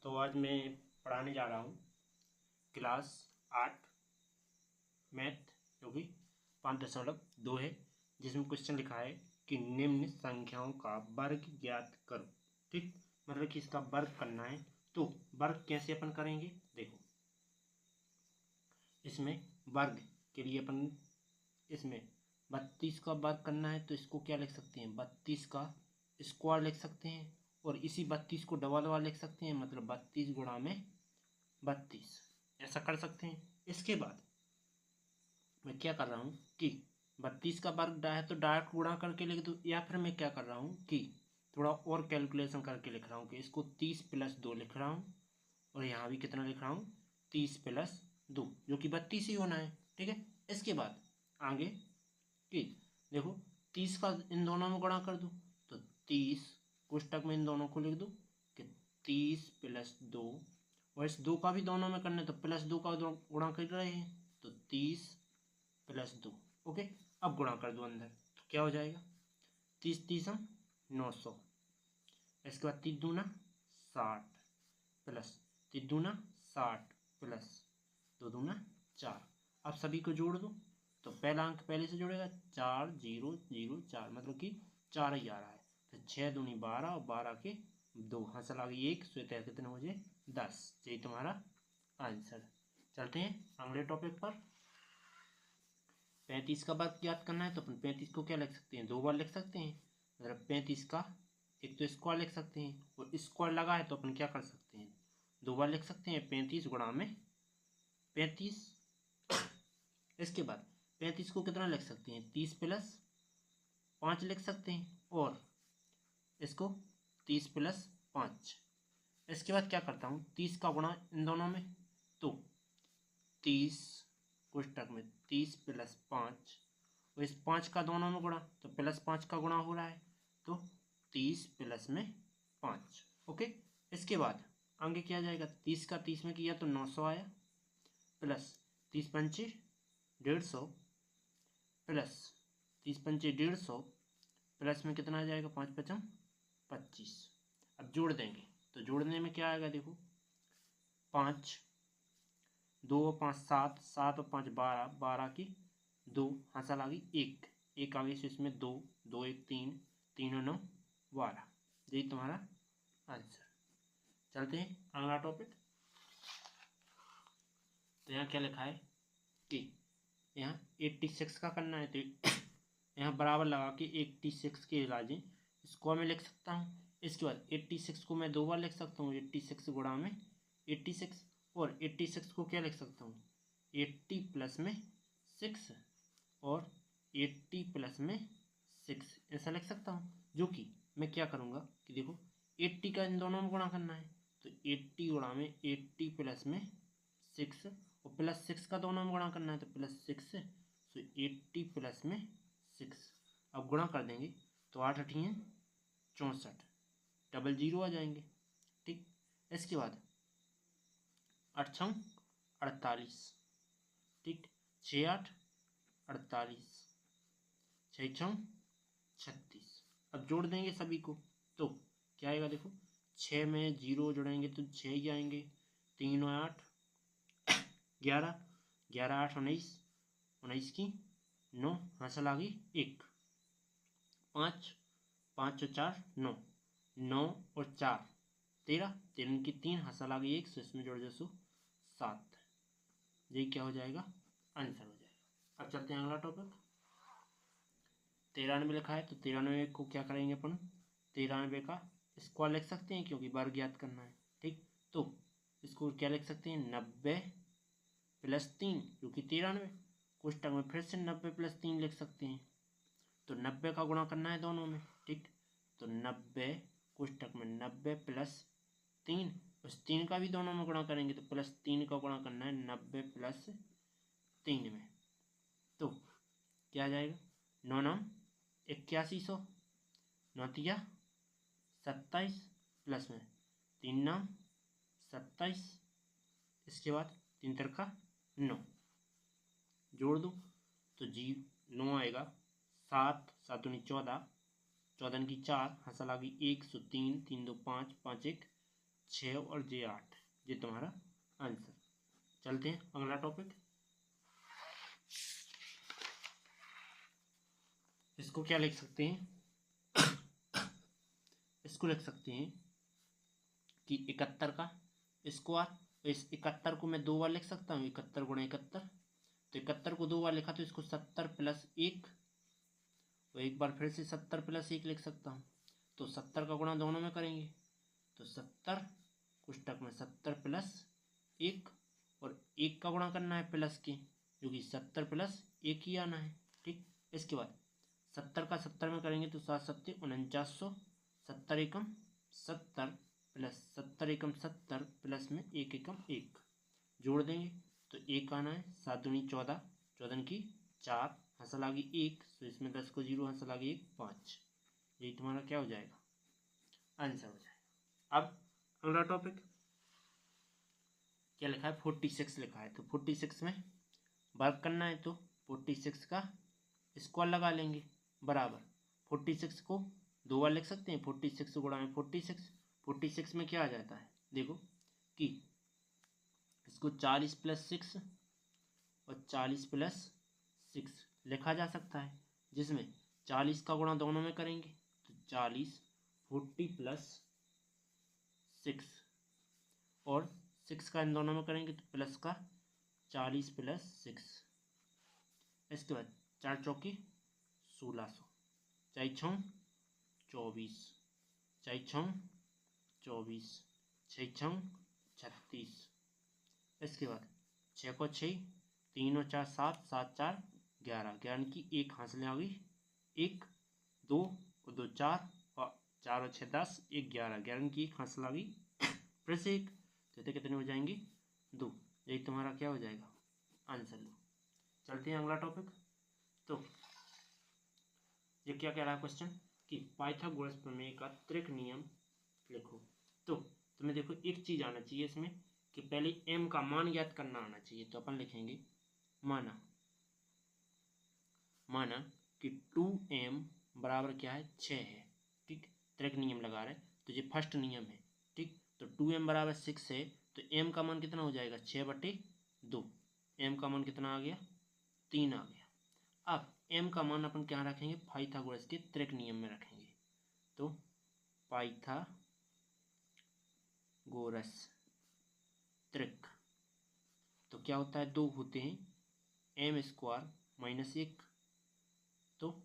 तो आज मैं पढ़ाने जा रहा हूँ क्लास 8 मैथ जो कि 5.2 है, जिसमें क्वेश्चन लिखा है कि निम्न संख्याओं का वर्ग ज्ञात करो। ठीक, मतलब कि इसका वर्ग करना है। तो वर्ग कैसे अपन करेंगे, देखो इसमें वर्ग के लिए अपन इसमें 32 का वर्ग करना है, तो इसको क्या लिख सकते हैं, 32 का स्क्वायर लिख सकते हैं। और इसी 32 को डबल डबल लिख सकते हैं, मतलब 32 गुणा में 32, ऐसा कर सकते हैं। इसके बाद मैं क्या कर रहा हूँ कि 32 का वर्ग है तो डायरेक्ट गुणा करके लिख दूँ, या फिर मैं क्या कर रहा हूँ कि थोड़ा और कैलकुलेशन करके लिख रहा हूँ कि इसको 30 + 2 लिख रहा हूँ, और यहाँ भी कितना लिख रहा हूँ, 30 + 2, जो कि 32 ही होना है। ठीक है, इसके बाद आगे कि देखो 30 का इन दोनों में गुणा कर दूँ, तो 30 कोष्टक में इन दोनों को लिख दूँ कि 30 + 2, और इस 2 का भी दोनों में करना है तो +2 का गुणा कर रहे हैं, तो 30 + 2। ओके, अब गुणा कर दो अंदर, तो क्या हो जाएगा, 30 30 900। इसके बाद 3 दूना 60 प्लस 3 दूना 60 प्लस 2 दूना 4। अब सभी को जोड़ दो, तो पहला अंक पहले से जुड़ेगा, 4 0 0 4, मतलब कि 4 ही आ रहा है। फिर 6 दूनी 12 और 12 के 2, हासिल आ गई 1, स्वेतर कितने हो जाए 10। यही तुम्हारा आंसर। चलते हैं अगले टॉपिक पर। 35 का वर्ग ज्ञात करना है, तो अपन 35 को क्या लिख सकते हैं, 2 बार लिख सकते हैं। मतलब 35 का एक तो स्क्वायर लिख सकते हैं, और स्क्वायर लगा है तो अपन क्या कर सकते हैं, 2 बार लिख सकते हैं, 35 गुणा में 35। इसके बाद 35 को कितना लिख सकते हैं, 30 + 5 लिख सकते हैं, और इसको 30 + 5। इसके बाद क्या करता हूँ, 30 का गुणा इन दोनों में, तो 30 कोष्टक में 30 + 5, और इस 5 का दोनों में गुणा, तो +5 का गुणा हो रहा है, तो 30 + में 5। ओके, इसके बाद आगे क्या जाएगा, 30 का 30 में किया तो 900 आया, प्लस 30 पंचे 150, प्लस 30 पंचे 150, प्लस में कितना आ जाएगा, 5 × 5 = 25। अब जोड़ देंगे, तो जोड़ने में क्या आएगा, देखो 5 2 और 5 7, 7 और 5 12, 12 की 2, हासिल आ गई 1, 1 आ गई, तो इसमें 2 2 1 3, 3 और 9 12। यही तुम्हारा आंसर। चलते हैं अगला टॉपिक। तो यहाँ क्या लिखा है कि यहाँ 86 का करना है, तो यहाँ बराबर लगा के 86 के इलाजे स्क्वायर में लिख सकता हूँ। इसके बाद 86 को मैं 2 बार लिख सकता हूँ, 86 गुणा में 86, और 86 को क्या लिख सकता हूँ, 80 + में 6, और 80 + में 6, ऐसा लिख सकता हूँ। जो कि मैं क्या करूँगा कि देखो 80 का इन दोनों में गुणा करना है, तो 80 गुणा में 80 + में 6, और +6 का दोनों में गुणा करना है, तो +6, तो 80 + में 6। अब गुणा कर देंगे, तो 8 8 64, डबल 0 आ जाएंगे। ठीक, इसके बाद 8 6 48, ठीक, 6 8 48, 6 6 36। अब जोड़ देंगे सभी को, तो क्या आएगा, देखो 6 में 0 जोड़ेंगे तो 6 ही आएंगे, 3 और 8 11, 11 8 19, 19 की 9, हासिल आ गई 1, 5 5 और 4 9, 9 और 4 13, 13 की 3, हासिल आ गई 1, तो इसमें जोड़ दो 7। यही क्या हो जाएगा, आंसर हो जाएगा। अब चलते हैं अगला टॉपिक। 93 लिखा है, तो 93 को क्या करेंगे अपन, 93 का स्क्वायर लिख सकते हैं, क्योंकि वर्ग ज्ञात करना है। ठीक, तो इसको क्या लिख सकते हैं, 90 + 3, जो कि 93। कोष्टक में फिर से 90 + 3 लिख सकते हैं, तो 90 का गुणा करना है दोनों में। ठीक, तो 90 कोष्टक में 90 + 3, उस 3 का भी दोनों में गुणा करेंगे, तो +3 का गुणा करना है 90 + 3 में, तो क्या आ जाएगा, 9 9 8100, 9 तिया 27, प्लस में 3 नाम 27। इसके बाद 3 तिरका 9, जोड़ दो, तो 9 आएगा, 7 7 दूनी 14, 14 की 4, हासिल आ गई 1, 3 3 2 5, 5 1 6 और जे 8, ये तुम्हारा आंसर। चलते हैं अगला टॉपिक। इसको क्या लिख सकते हैं, इसको लिख सकते हैं कि 71 का स्क्वायर। इस 71 को मैं 2 बार लिख सकता हूँ, 71 गुणा 71। तो 71 को 2 बार लिखा तो इसको 70 प्लस 1, और एक बार फिर से 70 प्लस 1 लिख सकता हूँ। तो 70 का गुणा दोनों में करेंगे तो 70 पुस्तक में 70 प्लस 1, और 1 का गुणा करना है प्लस के, जो कि 70 प्लस 1 ही आना है। ठीक, इसके बाद 70 का 70 में करेंगे तो 7 7 4900, 70 एकम 70 प्लस 70 एकम 70 प्लस में 1 एकम 1 जोड़ देंगे तो 1 आना है। 7 दूनी 14, 14 की 4, हंसल आ गई 1, तो इसमें 10 को 0, हंसल आ गई 1, 5। यही तुम्हारा क्या हो जाएगा, आंसर हो जाएगा। अब अगला टॉपिक क्या लिखा है, 46 लिखा है। तो 46 में वर्क करना है तो 46 का स्क्वायर लगा लेंगे, बराबर 46 को 2 बार लिख सकते हैं। 46 गुणा में 46, 46 में क्या आ जाता है, देखो कि इसको 40 प्लस 6 और 40 प्लस 6 लिखा जा सकता है, जिसमें 40 का गुणा दोनों में करेंगे तो 40 40 प्लस 6, और 6 का इन दोनों में करेंगे तो प्लस का 40 प्लस 6। इसके बाद 4 चौकी 1600, 4 छः 24, 4 छः 24, 6 छः 36। इसके बाद 6 को 6, 3 और 4 7, 7 4 11, 11 की 1 हासिल आ गई 1, 2 और 2 4, और 4 और 6 10, 1 11, 11 की 1 हासिल आ गई फिर से 1, तो कितने हो जाएंगे 2। यही तुम्हारा क्या हो जाएगा, आंसर लो। चलते हैं अगला टॉपिक। तो ये क्या कह रहा है क्वेश्चन कि पाइथागोरस प्रमेय का त्रिक नियम लिखो। तो तुम्हें देखो एक चीज आना चाहिए इसमें कि पहले m का मान ज्ञात करना आना चाहिए। तो अपन लिखेंगे माना कि 2m बराबर क्या है 6 है। ठीक, त्रिक नियम लगा रहे तो ये फर्स्ट नियम है। ठीक, तो 2m बराबर 6 है तो m का मान कितना हो जाएगा 6/2। m का मान कितना आ गया 3 आ गया। अब m का मान अपन क्या रखेंगे, पाइथागोरस के त्रिक नियम में रखेंगे। तो पाइथागोरस त्रिक तो क्या होता है, 2 होते हैं m स्क्वायर माइनस 1, तो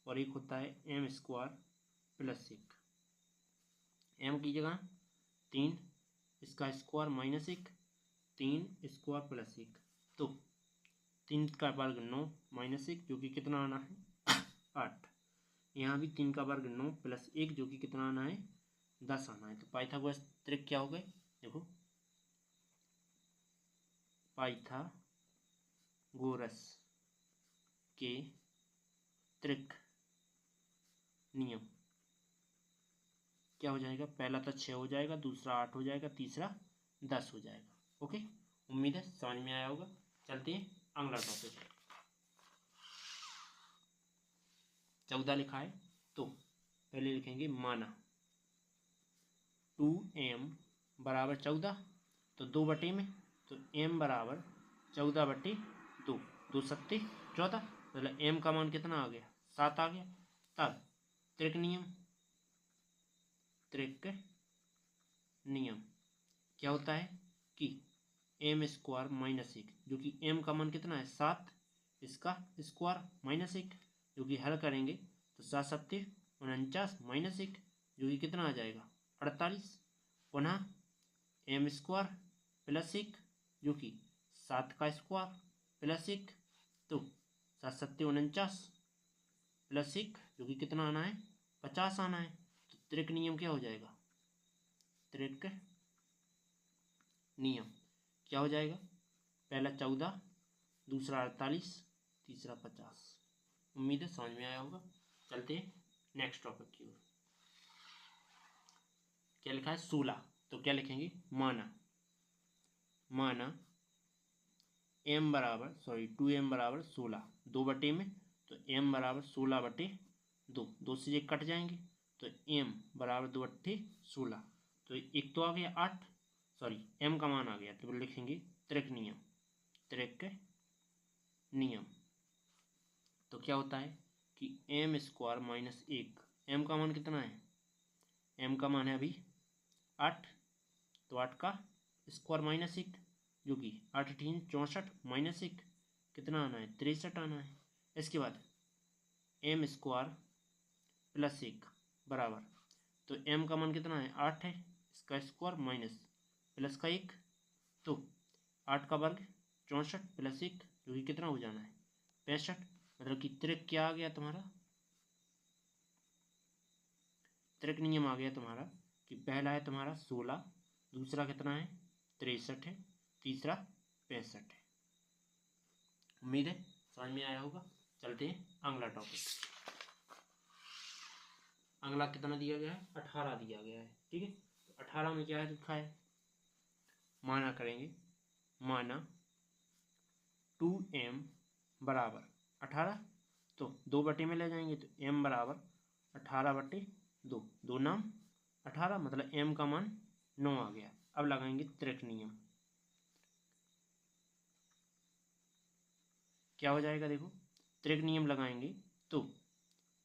और एक होता है m स्क्वायर प्लस 1। m की जगह 3, इसका स्क्वायर माइनस 1, 3 स्क्वायर प्लस 1, तो 3 का वर्ग 9 माइनस 1, जो कि कितना आना है 8। यहाँ भी 3 का वर्ग 9 प्लस 1, जो कि कितना आना है 10 आना है। तो पाइथागोरस त्रिक क्या हो गए, देखो पाइथागोरस के त्रिक नियम क्या हो जाएगा, पहला तो 6 हो जाएगा, दूसरा 8 हो जाएगा, तीसरा 10 हो जाएगा। ओके, उम्मीद है समझ में आया होगा। चलते हैं अगला टॉपिक। 14 लिखा है तो पहले लिखेंगे माना 2m बराबर 14, तो 2 बटे में तो m बराबर 14/2, 2 सत्ते 14, मतलब m का मान कितना आ गया 7 आ गया। तब त्रिक नियम क्या होता है कि m स्क्वायर माइनस 1, जो कि m का मान कितना है 7, इसका स्क्वायर माइनस 1, जो कि हल करेंगे तो 7 सत्ते 49 माइनस 1, जो कि कितना आ जाएगा 48। पुनः m स्क्वायर प्लस 1, जो कि 7 का स्क्वायर प्लस 1, तो 7 सत्ते 49 प्लस 1, जो कि कितना आना है 50 आना है। तो त्रिक नियम क्या हो जाएगा, त्रिक नियम क्या हो जाएगा, पहला 14, दूसरा 48, तीसरा 50। उम्मीद है समझ में आया होगा। चलते हैं नेक्स्ट टॉपिक की ओर। क्या लिखा है 16, तो क्या लिखेंगे माना m बराबर 2m बराबर 16, 2 बटे में तो m बराबर 16/2, 2 से ये कट जाएंगे तो m बराबर 2 अट्ठे 16, तो एक तो आ गया 8, सॉरी m का मान आ गया, तो लिखेंगे त्रिक नियम, त्रिक नियम। तो क्या होता है कि m स्क्वायर माइनस 1, m का मान कितना है, m का मान है अभी 8, तो 8 का स्क्वायर माइनस 1, जो कि 8 3 64 माइनस 1 कितना आना है, 63 आना है। इसके बाद m स्क्वायर प्लस 1 बराबर, तो m का मान कितना है 8 है, इसका स्क्वायर माइनस प्लस का 1, तो 8 का वर्ग 64 प्लस 1, जो कि कितना हो जाना है 65। मतलब कि त्रिक क्या आ गया तुम्हारा, त्रिक नियम आ गया तुम्हारा कि पहला है तुम्हारा 16, दूसरा कितना है 63 है, तीसरा 65 है। उम्मीद है समझ में आया होगा। चलते हैं अगला टॉपिक। अगला कितना दिया गया है, 18 दिया गया है, ठीक है। तो 18 में क्या है लिखा है, माना करेंगे, माना 2m बराबर 18, तो 2 बटे में ले जाएंगे, तो m बराबर 18/2, 2 नाम 18, मतलब m का मान 9 आ गया। अब लगाएंगे त्रिक नियम, क्या हो जाएगा देखो, त्रिक नियम लगाएंगे तो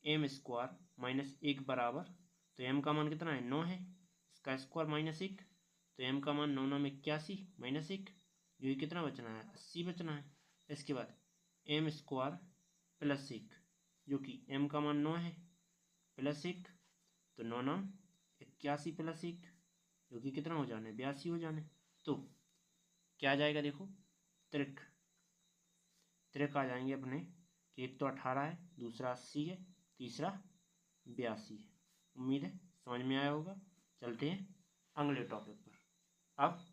m स्क्वायर माइनस 1 बराबर, तो m का मान कितना है 9 है, इसका स्क्वायर माइनस 1, तो m का मान 9 9 81 माइनस 1, जो कि कितना बचना है 80 बचना है। इसके बाद m स्क्वायर प्लस 1, जो कि m का मान 9 है प्लस 1, तो 9 9 81 प्लस 1, जो कि कितना हो जाना है 82 हो जाना है। तो क्या आ जाएगा देखो, त्रिक, त्रिक आ जाएंगे अपने कि एक तो 18 है, दूसरा 80 है, तीसरा 82 है। उम्मीद है समझ में आया होगा। चलते हैं अगले टॉपिक पर। अब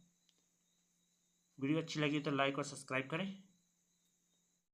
वीडियो अच्छी लगी तो लाइक और सब्सक्राइब करें।